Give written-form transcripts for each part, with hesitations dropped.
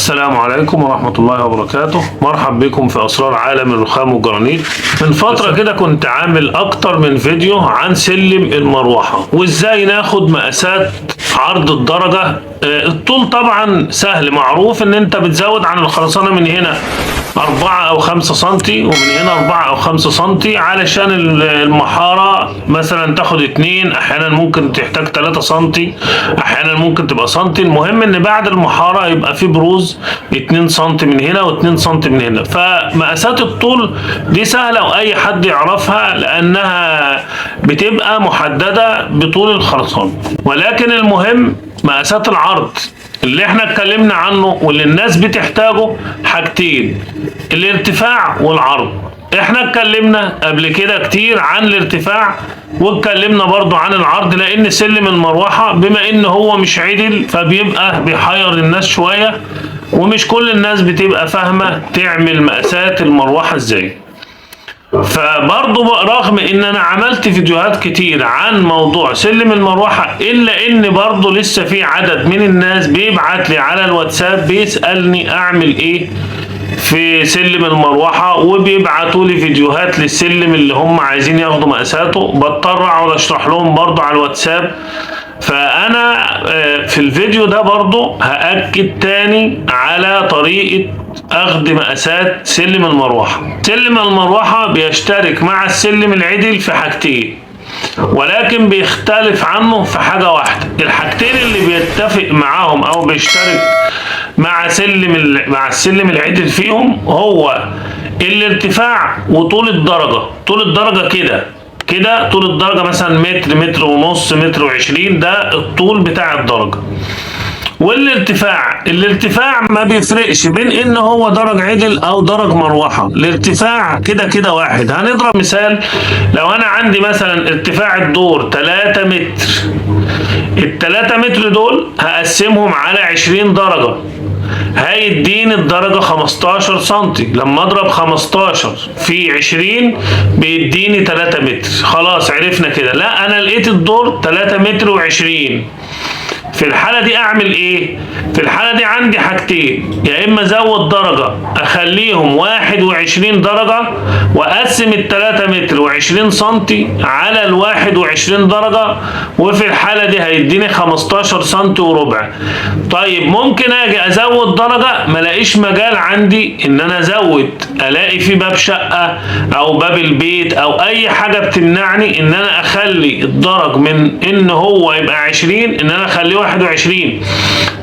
السلام عليكم ورحمة الله وبركاته. مرحب بكم في أسرار عالم الرخام والجرانيت. من فترة كده كنت عامل أكتر من فيديو عن سلم المروحة وإزاي ناخد مقاسات عرض الدرجة. الطول طبعا سهل، معروف إن أنت بتزود عن الخرسانة من هنا 4 أو 5 سنتي ومن هنا 4 أو 5 سنتي، علشان المحارة مثلا تاخد 2، أحيانا ممكن تحتاج 3 سنتي، أحيانا ممكن تبقى سنتي. المهم إن بعد المحارة يبقى في بروز 2 سنتي من هنا و2 سنتي من هنا. فمقاسات الطول دي سهلة وأي حد يعرفها لأنها بتبقى محددة بطول الخرسانة، ولكن المهم مقاسات العرض اللي احنا اتكلمنا عنه واللي الناس بتحتاجه حاجتين: الارتفاع والعرض. احنا اتكلمنا قبل كده كتير عن الارتفاع واتكلمنا برضو عن العرض، لان سلم المروحة بما ان هو مش عدل فبيبقى بيحير الناس شوية، ومش كل الناس بتبقى فاهمة تعمل مقاسات المروحة ازاي. فبرضه رغم ان انا عملت فيديوهات كتير عن موضوع سلم المروحة، الا ان برضه لسه في عدد من الناس بيبعت لي على الواتساب بيسألني اعمل ايه في سلم المروحة، وبيبعتوا لي فيديوهات للسلم اللي هم عايزين ياخدوا مقاساته، بضطر اقعد اشرح لهم برضه على الواتساب. فانا في الفيديو ده برضه هأكد تاني على طريقة اخد مقاسات سلم المروحة. سلم المروحة بيشترك مع السلم العدل في حاجتين، ولكن بيختلف عنه في حاجة واحدة. الحاجتين اللي بيتفق معاهم او بيشترك مع السلم العدل فيهم هو الارتفاع وطول الدرجة. طول الدرجة كده طول الدرجة مثلا متر، متر ونص، متر و20، ده الطول بتاع الدرجة. الارتفاع ما بيفرقش بين ان هو درج عدل او درج مروحة، الارتفاع كده واحد. هنضرب مثال: لو انا عندي مثلا ارتفاع الدور 3 متر، ال3 متر دول هقسمهم على 20 درجة، هيديني الدرجة 15 سنتي. لما اضرب 15 في 20 بيديني 3 متر. خلاص عرفنا كده. لا، انا لقيت الدور 3 متر و20، في الحالة دي اعمل ايه؟ في الحالة دي عندي حاجتين: يا اما ازود درجة اخليهم 21 درجة واقسم ال3 متر و20 سنتي على ال21 درجة، وفي الحالة دي هيديني 15 سنتي وربع. طيب ممكن اجي ازود درجة ما الاقيش مجال عندي ان انا ازود، الاقي في باب شقة او باب البيت او اي حاجة بتمنعني ان انا اخلي الدرج من ان هو يبقى 20 ان انا اخليه 21.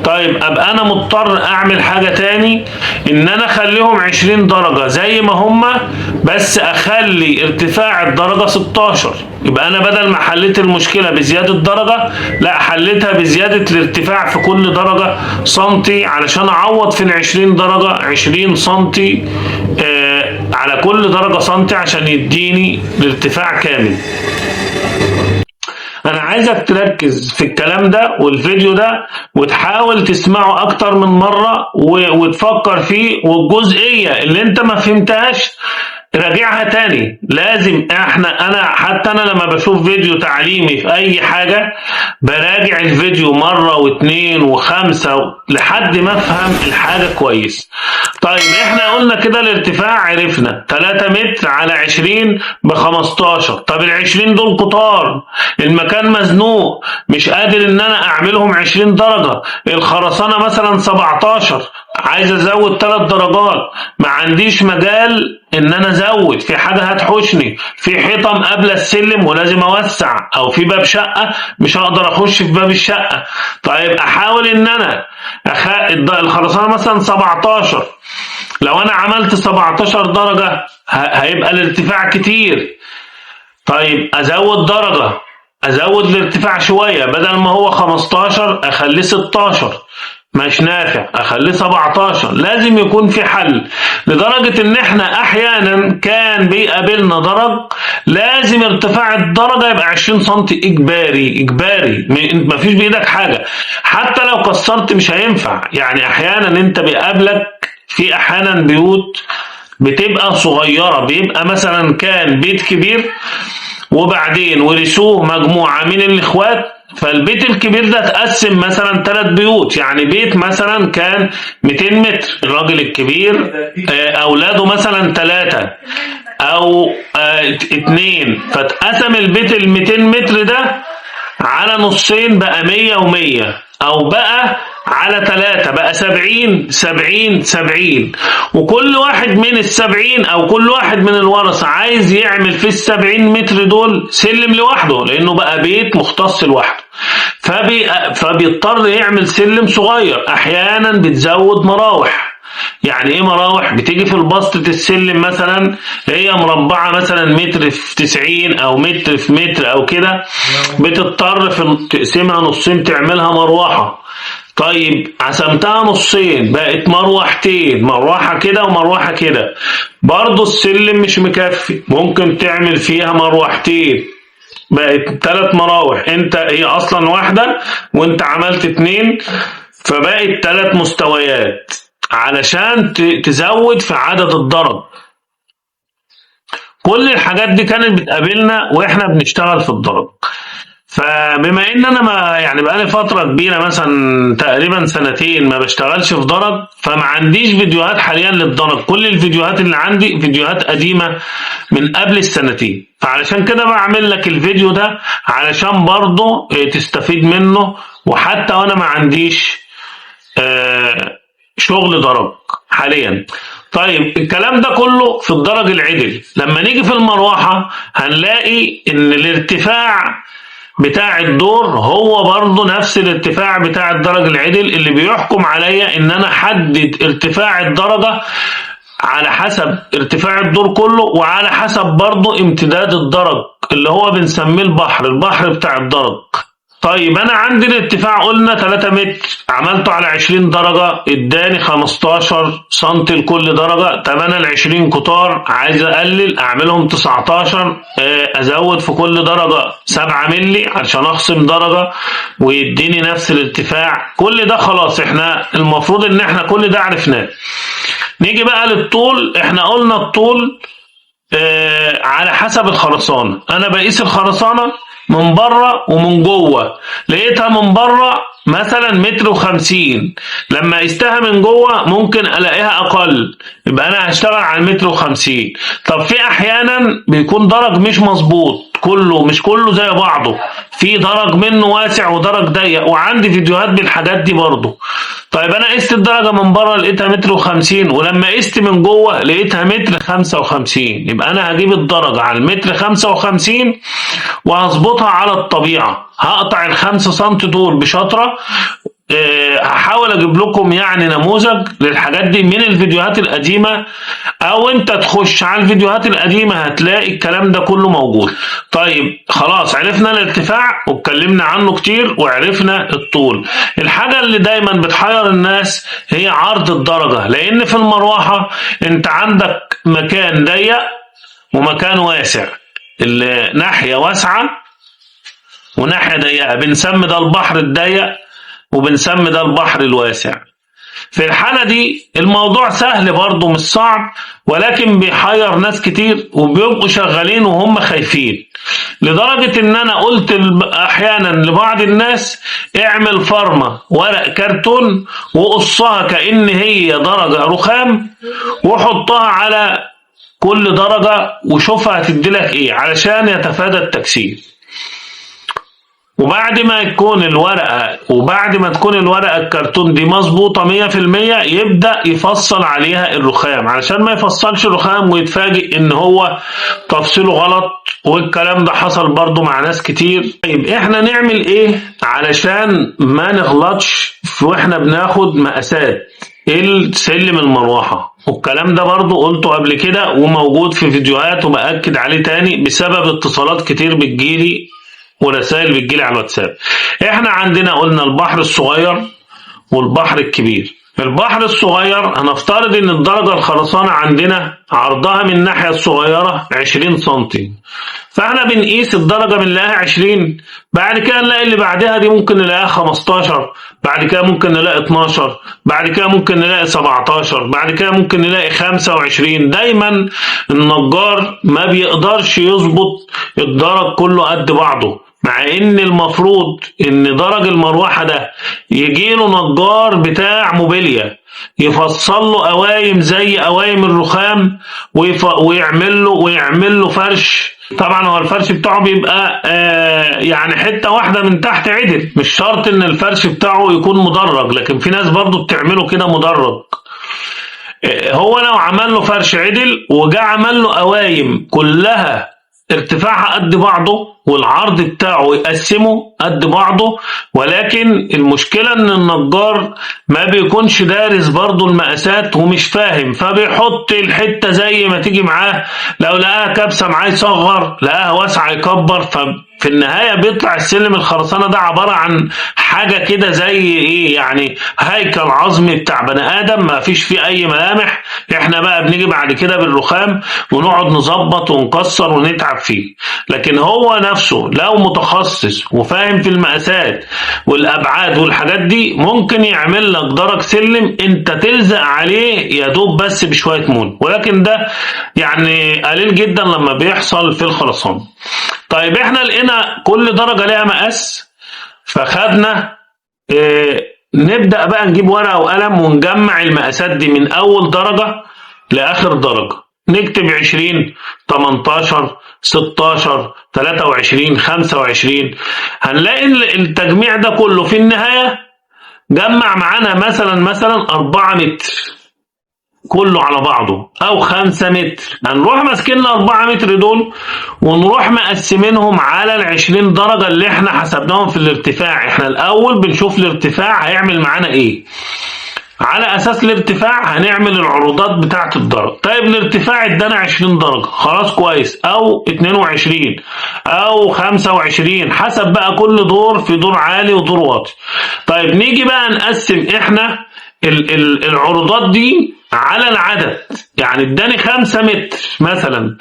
طيب ابقى انا مضطر اعمل حاجة تاني، ان انا اخليهم 20 درجة زي ما هما، بس اخلي ارتفاع الدرجة 16. يبقى انا بدل ما حليت المشكلة بزيادة درجة، لا حليتها بزيادة الارتفاع في كل درجة سنتي، علشان اعوض في ال20 درجة 20 سنتي على كل درجة سنتي عشان يديني الارتفاع كامل. انا عايزك تركز في الكلام ده والفيديو ده وتحاول تسمعه اكتر من مرة وتفكر فيه، والجزئية اللي انت ما فهمتهاش راجعها تاني. لازم حتى انا لما بشوف فيديو تعليمي في اي حاجة براجع الفيديو مرة واثنين وخمسة لحد ما افهم الحاجة كويس. طيب احنا قلنا كده الارتفاع عرفنا 3 متر على 20 ب15. طب ال20 دول كتار، المكان مزنوق، مش قادر ان انا اعملهم 20 درجة. الخرسانة مثلا 17، عايز ازود 3 درجات، ما عنديش مجال ان انا ازود، في حاجة هتحوشني، في حيطة مقابلة السلم ولازم اوسع، او في باب شقة مش هقدر اخش في باب الشقة. طيب احاول ان انا الخرسانة مثلا 17، لو انا عملت 17 درجة هيبقى الارتفاع كتير. طيب ازود درجة، ازود الارتفاع شوية، بدل ما هو 15 اخليه 16، مش نافع، اخليه 17. لازم يكون في حل، لدرجة ان احنا احيانا كان بيقابلنا درج لازم ارتفاع الدرجة يبقى 20 سنتي اجباري، مفيش بايدك حاجة، حتى لو كسرت مش هينفع. يعني احيانا انت بيقابلك في احيانا بيوت بتبقى صغيرة، بيبقى مثلا كان بيت كبير وبعدين ورثوه مجموعة من الاخوات فالبيت الكبير ده اتقسم مثلا 3 بيوت، يعني بيت مثلا كان 200 متر، الراجل الكبير اولاده مثلا 3 او 2، فاتقسم البيت ال 200 متر ده على نصين بقى 100 و100، او بقى على 3 بقى 70 70 70. وكل واحد من ال70 او كل واحد من الورثة عايز يعمل في ال70 متر دول سلم لوحده، لانه بقى بيت مختص لوحده، فبيضطر يعمل سلم صغير. احيانا بتزود مراوح. يعني ايه مراوح؟ بتيجي في البسطة السلم مثلا هي مربعة مثلا متر في 90 او متر في متر او كده، بتضطر في تقسمها نصين تعملها مروحة. طيب قسمتها نصين بقت مروحتين، مروحة كده ومروحة كده، برضو السلم مش مكفي، ممكن تعمل فيها مروحتين بقت 3 مراوح. انت هي اصلا واحدة وانت عملت 2، فبقت 3 مستويات علشان تزود في عدد الضرب. كل الحاجات دي كانت بتقابلنا واحنا بنشتغل في الضرب. فبما ان انا ما يعني بقالي فتره كبيره مثلا تقريبا 2 ما بشتغلش في ضرب، فما عنديش فيديوهات حاليا للضرب. كل الفيديوهات اللي عندي فيديوهات قديمه من قبل ال2، فعلشان كده بعمل لك الفيديو ده علشان برضه تستفيد منه، وحتى وانا ما عنديش شغل درج حاليا. طيب الكلام ده كله في الدرج العدل. لما نيجي في المروحة هنلاقي ان الارتفاع بتاع الدور هو برضه نفس الارتفاع بتاع الدرج العدل، اللي بيحكم عليا ان انا احدد ارتفاع الدرجة على حسب ارتفاع الدور كله، وعلى حسب برضه امتداد الدرج اللي هو بنسميه البحر بتاع الدرج. طيب انا عندي الارتفاع قلنا 3 متر، عملته على 20 درجة اداني 15 سم لكل درجة. طب انا ال20 كتار عايز اقلل اعملهم 19، ازود في كل درجة 7 ملي عشان اخصم درجة ويديني نفس الارتفاع. كل ده خلاص احنا المفروض ان احنا كل ده عرفناه. نيجي بقى للطول. احنا قلنا الطول على حسب الخرسانة. انا بقيس الخرسانة من بره ومن جوه، لقيتها من بره مثلا 1.50 متر، لما قستها من جوه ممكن الاقيها اقل، يبقى انا هشتغل على 1.50 متر. طب في احيانا بيكون درج مش مظبوط، مش كله زي بعضه، في درج منه واسع ودرج ضيق، وعندي فيديوهات بالحاجات دي برضه. طيب انا قست الدرجه من بره لقيتها 1.50 متر، ولما قست من جوه لقيتها 1.55 متر، يبقى انا هجيب الدرجه على 1.55 متر وهظبطها على الطبيعه. هقطع ال5 سم دول بشطره. هحاول اجيب لكم يعني نموذج للحاجات دي من الفيديوهات القديمه، او انت تخش على الفيديوهات القديمه هتلاقي الكلام ده كله موجود. طيب خلاص عرفنا الارتفاع واتكلمنا عنه كتير، وعرفنا الطول. الحاجه اللي دايما بتحير الناس هي عرض الدرجه، لان في المروحه انت عندك مكان ضيق ومكان واسع، ناحيه واسعه وناحيه ضيقه، بنسمي ده البحر الضيق وبنسمي ده البحر الواسع. في الحالة دي الموضوع سهل برضه مش صعب، ولكن بيحير ناس كتير وبيبقوا شغالين وهم خايفين، لدرجة ان انا قلت احيانا لبعض الناس اعمل فرمة ورق كرتون وقصها كأن هي درجة رخام، وحطها على كل درجة وشوفها هتديلك ايه علشان يتفادى التكسير. وبعد ما تكون الورقة الكرتون دي مظبوطة 100%، يبدأ يفصل عليها الرخام علشان ما يفصلش الرخام ويتفاجئ ان هو تفصيله غلط، والكلام ده حصل برضو مع ناس كتير. طيب احنا نعمل ايه علشان ما نغلطش واحنا بناخد مقاسات السلم المروحة؟ والكلام ده برضو قلته قبل كده وموجود في فيديوهات وبأكد عليه تاني بسبب اتصالات كتير بتجيلي ورسائل بتجيلي على الواتساب. احنا عندنا قلنا البحر الصغير والبحر الكبير. البحر الصغير هنفترض ان الدرجة الخرسانة عندنا عرضها من الناحية الصغيرة 20 سنتي، فاحنا بنقيس الدرجة بنلاقيها 20، بعد كده نلاقي اللي بعدها دي ممكن نلاقيها 15، بعد كده ممكن نلاقي 12، بعد كده ممكن نلاقي 17، بعد كده ممكن نلاقي 25. دايما النجار ما بيقدرش يظبط الدرج كله قد بعضه، مع ان المفروض ان درج المروحة ده يجيله نجار بتاع موبيليا يفصل له قوايم زي قوايم الرخام ويعمل له فرش. طبعا هو الفرش بتاعه بيبقى يعني حتة واحدة من تحت عدل، مش شرط ان الفرش بتاعه يكون مدرج، لكن في ناس برضو بتعمله كده مدرج. هو لو عمل له فرش عدل وجا عمل له قوايم كلها ارتفاعها قد بعضه والعرض بتاعه يقسمه قد بعضه، ولكن المشكلة ان النجار ما بيكونش دارس برضه المقاسات ومش فاهم، فبيحط الحتة زي ما تيجي معاه، لو لقاها كبسة معاه يصغر، لقاها واسعة يكبر. في النهاية بيطلع السلم الخرسانة ده عبارة عن حاجة كده زي ايه، يعني هيكل عظمي بتاع بني آدم ما فيش فيه أي ملامح. احنا بقى بنيجي بعد كده بالرخام ونقعد نظبط ونكسر ونتعب فيه. لكن هو نفسه لو متخصص وفاهم في المقاسات والأبعاد والحاجات دي ممكن يعمل لك درج سلم انت تلزق عليه يا دوب بس بشوية مون، ولكن ده يعني قليل جدا لما بيحصل في الخرسانة. طيب احنا لقينا كل درجة ليها مقاس، فخدنا نبدأ بقى نجيب ورقة وقلم ونجمع المقاسات دي من أول درجة لآخر درجة، نكتب 20 18 16 23 25. هنلاقي التجميع ده كله في النهاية جمع معانا مثلا 4 متر كله على بعضه او 5 متر. هنروح ماسكين 4 متر دول ونروح مقسمينهم على 20 درجة اللي احنا حسبناهم في الارتفاع. احنا الاول بنشوف الارتفاع هيعمل معانا ايه، على اساس الارتفاع هنعمل العروضات بتاعة الدرج. طيب الارتفاع ادانا 20 درجة، خلاص كويس، او 22 او 25 حسب بقى كل دور، في دور عالي ودور واطي. طيب نيجي بقى نقسم احنا العروضات دي على العدد، يعني اداني 5 متر مثلا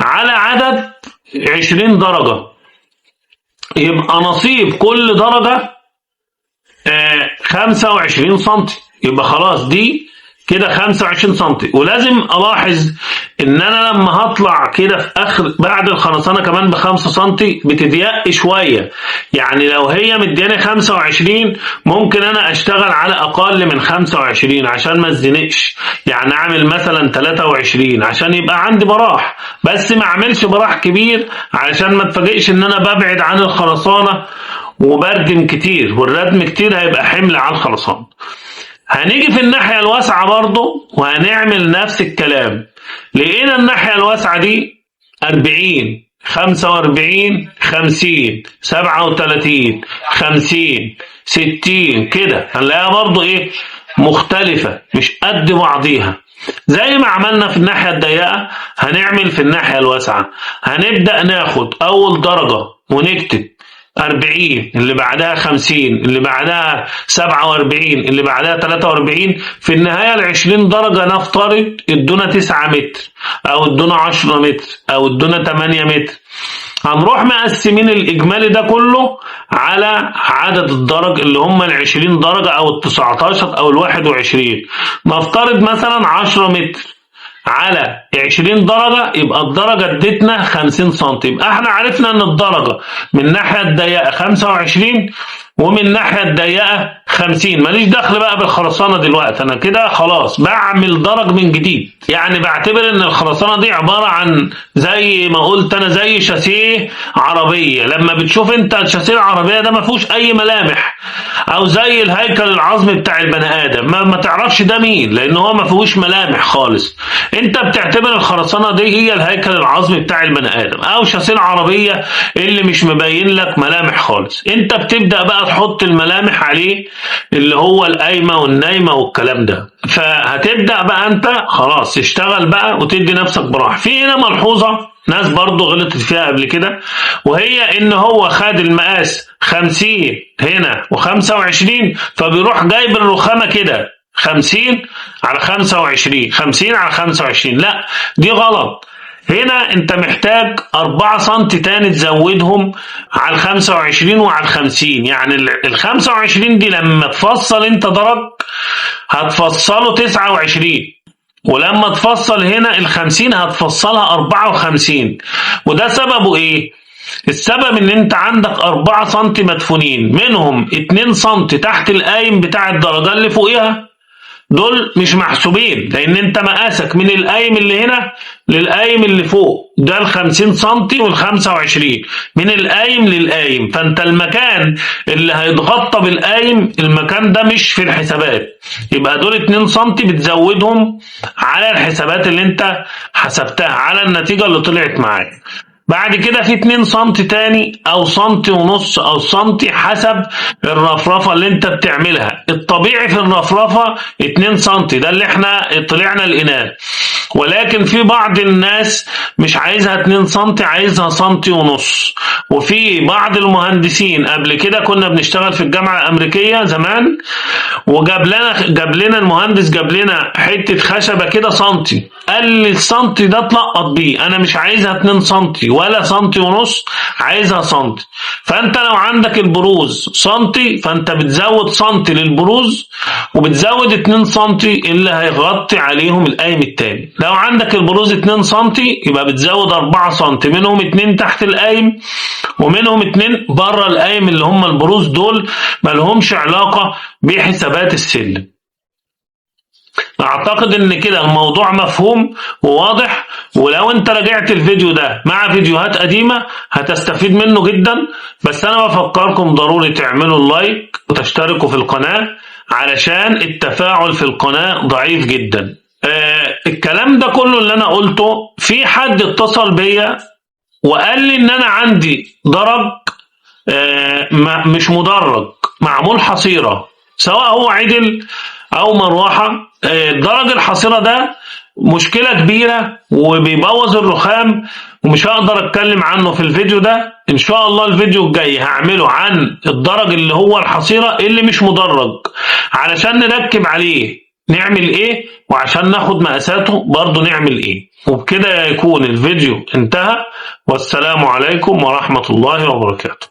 على عدد 20 درجة، يبقى نصيب كل درجة 25 سنتي، يبقى خلاص دي كده 25 سنتي. ولازم الاحظ ان انا لما هطلع كده في اخر بعد الخرسانه كمان ب5 سنتي بتضيق شويه، يعني لو هي مدياني 25 ممكن انا اشتغل على اقل من 25 عشان ما ازنقش، يعني اعمل مثلا 23 عشان يبقى عندي براح، بس ما اعملش براح كبير علشان ما اتفاجئش ان انا ببعد عن الخرسانه وبردم كتير، والردم كتير هيبقى حمل على الخرسانه. هنيجي في الناحية الواسعة برضو وهنعمل نفس الكلام. لقينا الناحية الواسعة دي 40 45 50 37 50 60 كده، هنلاقيها برضو ايه مختلفة مش قد بعضيها. زي ما عملنا في الناحية الضيقة هنعمل في الناحية الواسعة. هنبدأ ناخد أول درجة ونكتب 40، اللي بعدها 50، اللي بعدها 47، اللي بعدها 43. في النهاية 20 درجة نفترض ادونا 9 متر او ادونا 10 متر او ادونا 8 متر. هنروح مقسمين الاجمالي ده كله على عدد الدرج اللي هم 20 درجة او 19 او 21. نفترض مثلا 10 متر على 20 درجة، يبقى الدرجة ادتنا 50 سم. يبقى احنا عرفنا ان الدرجة من الناحية الضيقة 25 ومن الناحية الضيقة 50. ماليش دخل بقى بالخرسانة دلوقتي، انا كده خلاص بعمل درج من جديد. يعني بعتبر ان الخرسانة دي عبارة عن زي ما قلت انا زي شاسيه عربية. لما بتشوف انت الشاسيه العربية ده ما فيهوش اي ملامح، او زي الهيكل العظمي بتاع البني ادم ما تعرفش ده مين، لان هو ما فيهوش ملامح خالص. انت بتعتبر الخرسانة دي هي الهيكل العظمي بتاع البني ادم او شاسيه العربية اللي مش مبين لك ملامح خالص. انت بتبدأ بقى تحط الملامح عليه اللي هو القايمة والنايمة والكلام ده. فهتبدأ بقى انت خلاص تشتغل بقى وتدي نفسك براحة. في هنا ملحوظة ناس برضو غلطت فيها قبل كده، وهي ان هو خد المقاس 50 هنا و25، فبيروح جايب الرخامة كده 50 على 25 50 على 25. لا دي غلط. هنا انت محتاج 4 سم تاني تزودهم على 25 وعلى 50. يعني ال 25 دي لما تفصل انت درج هتفصله 29، ولما تفصل هنا ال 50 هتفصلها 54. وده سببه ايه؟ السبب ان انت عندك 4 سنتي مدفونين، منهم 2 سنتي تحت القايم بتاع الدرجة اللي فوقيها، دول مش محسوبين لان انت مقاسك من القايم اللي هنا للقايم اللي فوق ده ال50 سنتي وال25 من القايم للقايم، فانت المكان اللي هيتغطى بالقايم المكان ده مش في الحسابات، يبقى دول 2 سنتي بتزودهم على الحسابات اللي انت حسبتها على النتيجة اللي طلعت معاك. بعد كده في 2 سنتي تاني او سنتي ونص او سنتي حسب الرفرفة اللي انت بتعملها. الطبيعي في الرفرفة 2 سنتي، ده اللي احنا طلعنا لقيناه، ولكن في بعض الناس مش عايزها 2 سنتي، عايزها سنتي ونص. وفي بعض المهندسين قبل كده كنا بنشتغل في الجامعة الأمريكية زمان، وجاب لنا المهندس جاب لنا حتة خشبة كده سنتي، قال لي السنتي ده اتلقط بيه، انا مش عايزها 2 سنتي ولا سنتي ونص، عايزها سنتي. فانت لو عندك البروز سنتي فانت بتزود سنتي للبروز وبتزود 2 سنتي اللي هيغطي عليهم القايم التاني. لو عندك البروز 2 سنتي يبقى بتزود 4 سنتي، منهم 2 تحت القايم ومنهم 2 بره القايم اللي هم البروز، دول مالهمش علاقة بحسابات السلم. اعتقد ان كده الموضوع مفهوم وواضح، ولو انت راجعت الفيديو ده مع فيديوهات قديمة هتستفيد منه جدا. بس انا بفكركم ضروري تعملوا اللايك وتشتركوا في القناة علشان التفاعل في القناة ضعيف جدا. الكلام ده كله اللي انا قلته، في حد اتصل بيا وقال لي ان انا عندي درج مش مدرج معمول حصيرة، سواء هو عدل او مروحة. درج الحصيرة ده مشكلة كبيرة وبيبوظ الرخام، ومش هقدر اتكلم عنه في الفيديو ده. ان شاء الله الفيديو الجاي هعمله عن الدرج اللي هو الحصيرة اللي مش مدرج، علشان نركب عليه نعمل ايه، وعشان ناخد مقاساته برضو نعمل ايه. وبكده يكون الفيديو انتهى، والسلام عليكم ورحمة الله وبركاته.